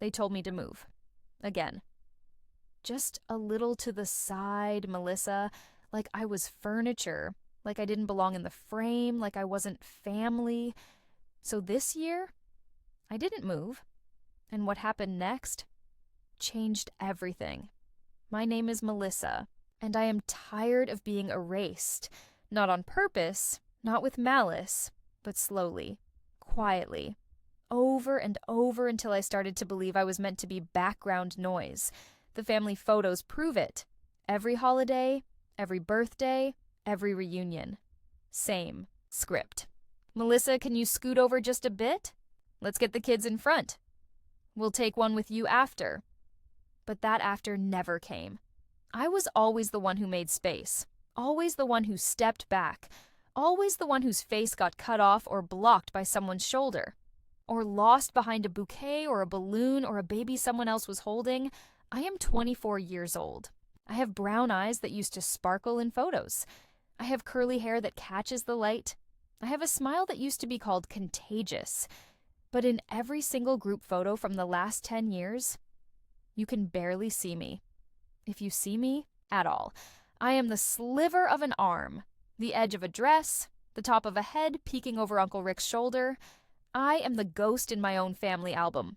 They told me to move. Again. Just a little to the side, Melissa, like I was furniture, like I didn't belong in the frame, like I wasn't family. So this year, I didn't move. And what happened next changed everything. My name is Melissa, and I am tired of being erased. Not on purpose, not with malice, but slowly, quietly, over and over until I started to believe I was meant to be background noise. The family photos prove it. Every holiday, every birthday, every reunion. Same script. Melissa, can you scoot over just a bit? Let's get the kids in front. We'll take one with you after. But that after never came. I was always the one who made space. Always the one who stepped back. Always the one whose face got cut off or blocked by someone's shoulder. Or lost behind a bouquet or a balloon or a baby someone else was holding. I am 24 years old. I have brown eyes that used to sparkle in photos. I have curly hair that catches the light. I have a smile that used to be called contagious. But in every single group photo from the last 10 years, you can barely see me. If you see me at all, I am the sliver of an arm, the edge of a dress, the top of a head peeking over Uncle Rick's shoulder. I am the ghost in my own family album.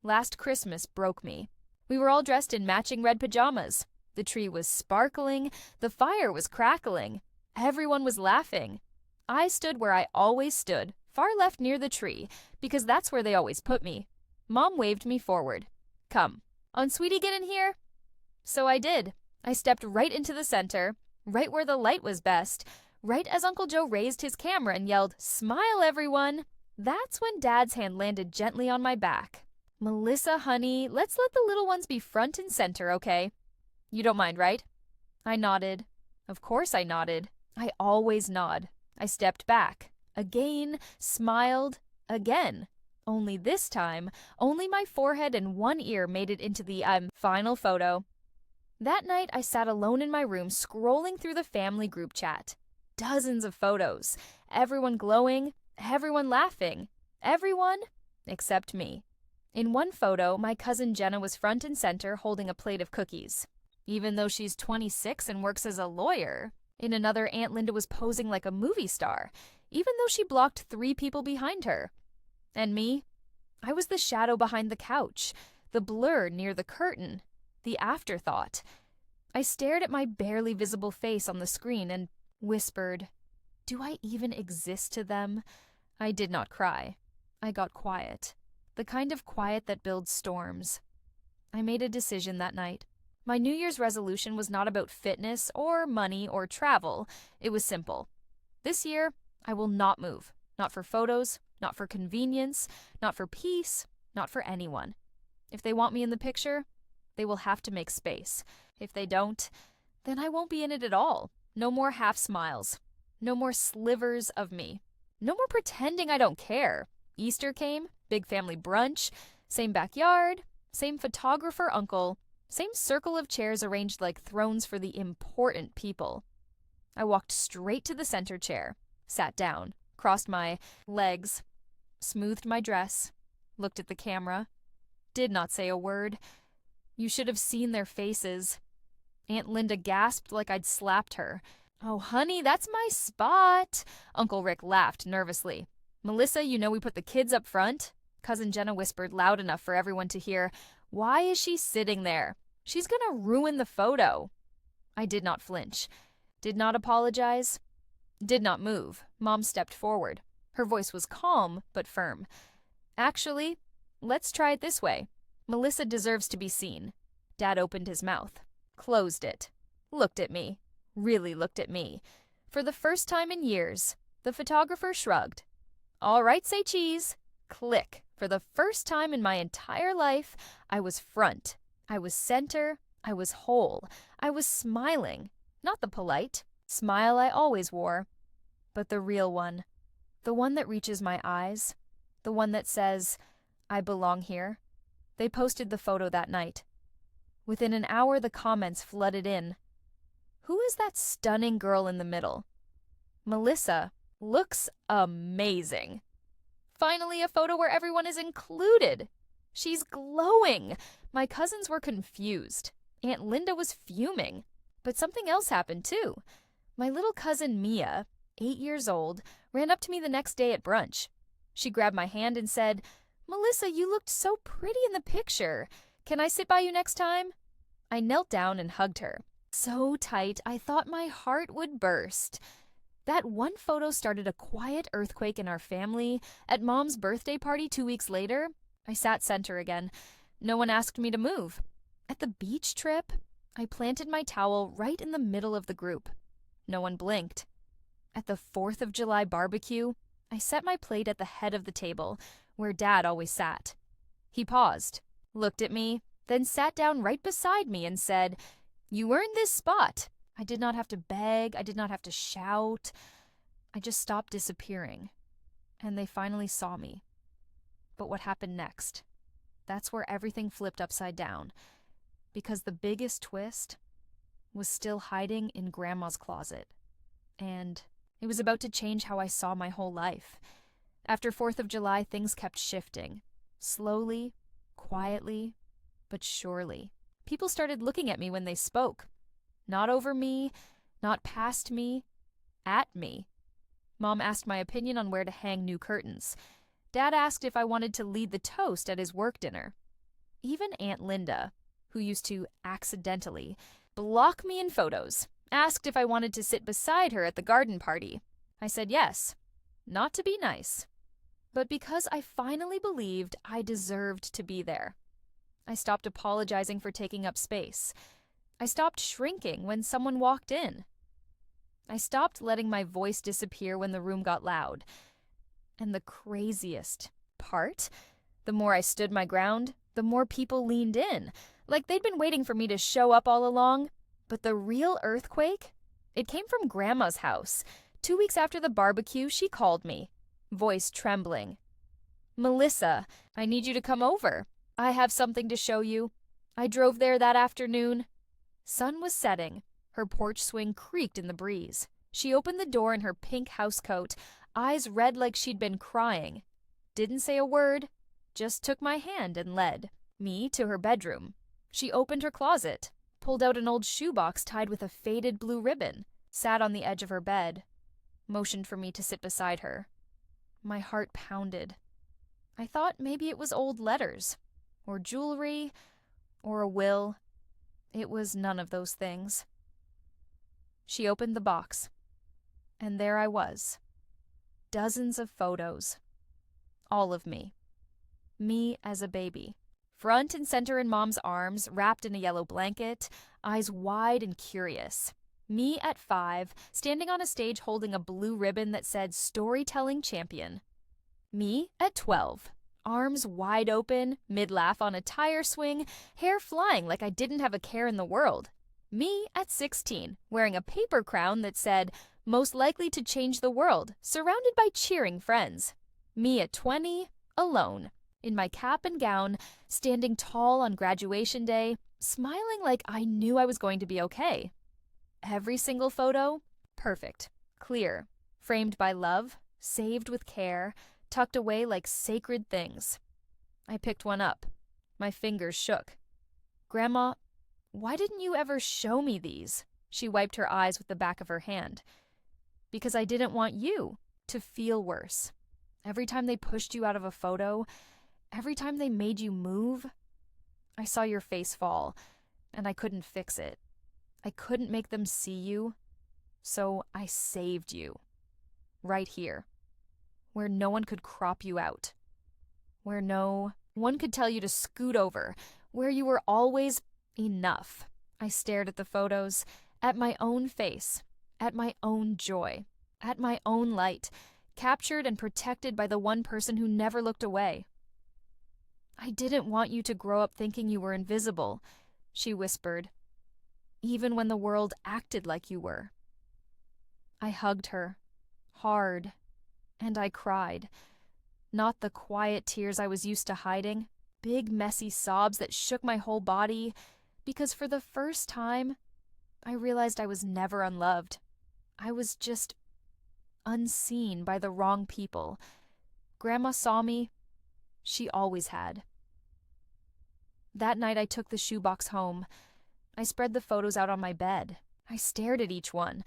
Last Christmas broke me. We were all dressed in matching red pajamas. The tree was sparkling. The fire was crackling. Everyone was laughing. I stood where I always stood, far left near the tree, because that's where they always put me. Mom waved me forward. Come. Sweetie, get in here? So I did. I stepped right into the center, right where the light was best, right as Uncle Joe raised his camera and yelled, "Smile, everyone!" That's when Dad's hand landed gently on my back. Melissa, honey, let's let the little ones be front and center, okay? You don't mind, right? I nodded. Of course I nodded. I always nod. I stepped back. Again, smiled. Again. Only this time, only my forehead and one ear made it into the final photo. That night, I sat alone in my room scrolling through the family group chat. Dozens of photos. Everyone glowing. Everyone laughing. Everyone except me. In one photo, my cousin Jenna was front and center holding a plate of cookies, even though she's 26 and works as a lawyer. In another, Aunt Linda was posing like a movie star, even though she blocked 3 people behind her. And me? I was the shadow behind the couch, the blur near the curtain, the afterthought. I stared at my barely visible face on the screen and whispered, "Do I even exist to them?" I did not cry. I got quiet. The kind of quiet that builds storms. I made a decision that night. My New Year's resolution was not about fitness or money or travel. It was simple. This year, I will not move. Not for photos, not for convenience, not for peace, not for anyone. If they want me in the picture, they will have to make space. If they don't, then I won't be in it at all. No more half smiles. No more slivers of me. No more pretending I don't care. Easter came, big family brunch, same backyard, same photographer uncle, same circle of chairs arranged like thrones for the important people. I walked straight to the center chair, sat down, crossed my legs, smoothed my dress, looked at the camera, did not say a word. You should have seen their faces. Aunt Linda gasped like I'd slapped her. "Oh, honey, that's my spot." Uncle Rick laughed nervously. "Melissa, you know we put the kids up front." Cousin Jenna whispered loud enough for everyone to hear. "Why is she sitting there? She's gonna ruin the photo." I did not flinch. Did not apologize. Did not move. Mom stepped forward. Her voice was calm but firm. "Actually, let's try it this way. Melissa deserves to be seen." Dad opened his mouth, closed it, looked at me, really looked at me. For the first time in years, the photographer shrugged. "All right, say cheese." Click. For the first time in my entire life, I was front. I was center. I was whole. I was smiling. Not the polite smile I always wore, but the real one. The one that reaches my eyes. The one that says, "I belong here." They posted the photo that night. Within an hour, the comments flooded in. "Who is that stunning girl in the middle?" "Melissa looks amazing." Finally, a photo where everyone is included. She's glowing! My cousins were confused. Aunt Linda was fuming. But something else happened too. My little cousin Mia, 8 years old, ran up to me the next day at brunch. She grabbed my hand and said, "Melissa, you looked so pretty in the picture. Can I sit by you next time?" I knelt down and hugged her. So tight, I thought my heart would burst. That one photo started a quiet earthquake in our family. At Mom's birthday party 2 weeks later, I sat center again. No one asked me to move. At the beach trip, I planted my towel right in the middle of the group. No one blinked. At the 4th of July barbecue, I set my plate at the head of the table, where Dad always sat. He paused, looked at me, then sat down right beside me and said, "You earned this spot." I did not have to beg, I did not have to shout. I just stopped disappearing, and they finally saw me. But what happened next? That's where everything flipped upside down, because the biggest twist was still hiding in Grandma's closet, and it was about to change how I saw my whole life. After 4th of July, things kept shifting, slowly, quietly, but surely. People started looking at me when they spoke. Not over me, not past me, at me. Mom asked my opinion on where to hang new curtains. Dad asked if I wanted to lead the toast at his work dinner. Even Aunt Linda, who used to accidentally block me in photos, asked if I wanted to sit beside her at the garden party. I said yes, not to be nice, but because I finally believed I deserved to be there. I stopped apologizing for taking up space. I stopped shrinking when someone walked in. I stopped letting my voice disappear when the room got loud. And the craziest part, the more I stood my ground, the more people leaned in, like they'd been waiting for me to show up all along. But the real earthquake, it came from Grandma's house. 2 weeks after the barbecue, she called me, voice trembling. "Melissa, I need you to come over. I have something to show you." I drove there that afternoon. Sun was setting. Her porch swing creaked in the breeze. She opened the door in her pink housecoat, eyes red like she'd been crying. Didn't say a word, just took my hand and led me to her bedroom. She opened her closet, pulled out an old shoebox tied with a faded blue ribbon, sat on the edge of her bed, motioned for me to sit beside her. My heart pounded. I thought maybe it was old letters, or jewelry, or a will. It was none of those things. She opened the box, and there I was. Dozens of photos. All of me. Me as a baby. Front and center in Mom's arms, wrapped in a yellow blanket, eyes wide and curious. Me at 5, standing on a stage holding a blue ribbon that said Storytelling Champion. Me at 12. Arms wide open, mid-laugh on a tire swing, hair flying like I didn't have a care in the world. Me at 16, wearing a paper crown that said, "Most likely to change the world," surrounded by cheering friends. Me at 20, alone, in my cap and gown, standing tall on graduation day, smiling like I knew I was going to be okay. Every single photo, perfect, clear, framed by love, saved with care, tucked away like sacred things. I picked one up. My fingers shook. "Grandma, why didn't you ever show me these?" She wiped her eyes with the back of her hand. "Because I didn't want you to feel worse. Every time they pushed you out of a photo, every time they made you move, I saw your face fall, and I couldn't fix it. I couldn't make them see you, so I saved you. Right here. Where no one could crop you out. Where no one could tell you to scoot over. Where you were always enough." I stared at the photos, at my own face, at my own joy, at my own light, captured and protected by the one person who never looked away. "I didn't want you to grow up thinking you were invisible," she whispered, "even when the world acted like you were." I hugged her, hard, and I cried. Not the quiet tears I was used to hiding, big messy sobs that shook my whole body, because for the first time, I realized I was never unloved. I was just unseen by the wrong people. Grandma saw me. She always had. That night I took the shoebox home. I spread the photos out on my bed. I stared at each one.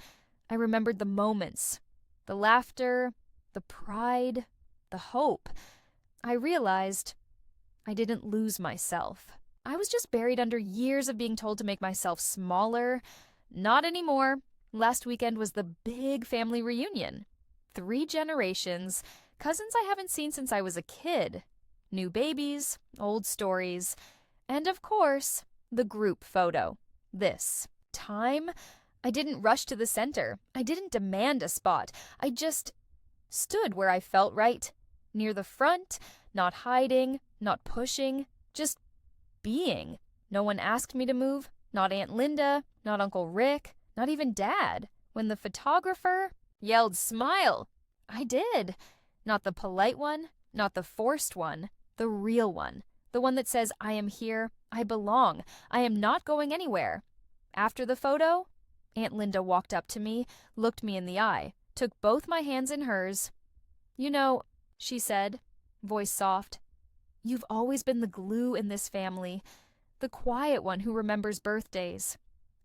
I remembered the moments, the laughter, the pride, the hope. I realized I didn't lose myself. I was just buried under years of being told to make myself smaller. Not anymore. Last weekend was the big family reunion. 3 generations, cousins I haven't seen since I was a kid. New babies, old stories, and of course, the group photo. This time, I didn't rush to the center. I didn't demand a spot. I just stood where I felt right. Near the front, not hiding, not pushing, just being. No one asked me to move. Not Aunt Linda, not Uncle Rick, not even Dad. When the photographer yelled, "Smile!" I did. Not the polite one, not the forced one, the real one. The one that says, I am here, I belong, I am not going anywhere. After the photo, Aunt Linda walked up to me, looked me in the eye, took both my hands in hers. "You know," she said, voice soft, "you've always been the glue in this family, the quiet one who remembers birthdays,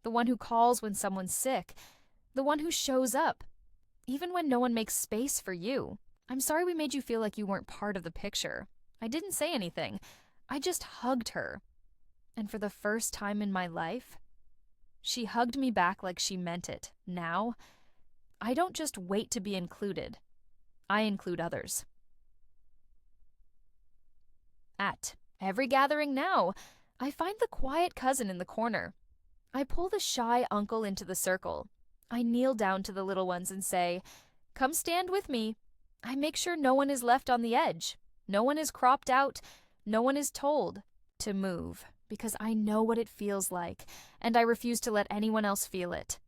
the one who calls when someone's sick, the one who shows up, even when no one makes space for you. I'm sorry we made you feel like you weren't part of the picture." I didn't say anything. I just hugged her. And for the first time in my life, she hugged me back like she meant it. Now, I don't just wait to be included. I include others. At every gathering now, I find the quiet cousin in the corner. I pull the shy uncle into the circle. I kneel down to the little ones and say, "Come stand with me." I make sure no one is left on the edge. No one is cropped out. No one is told to move, because I know what it feels like, and I refuse to let anyone else feel it.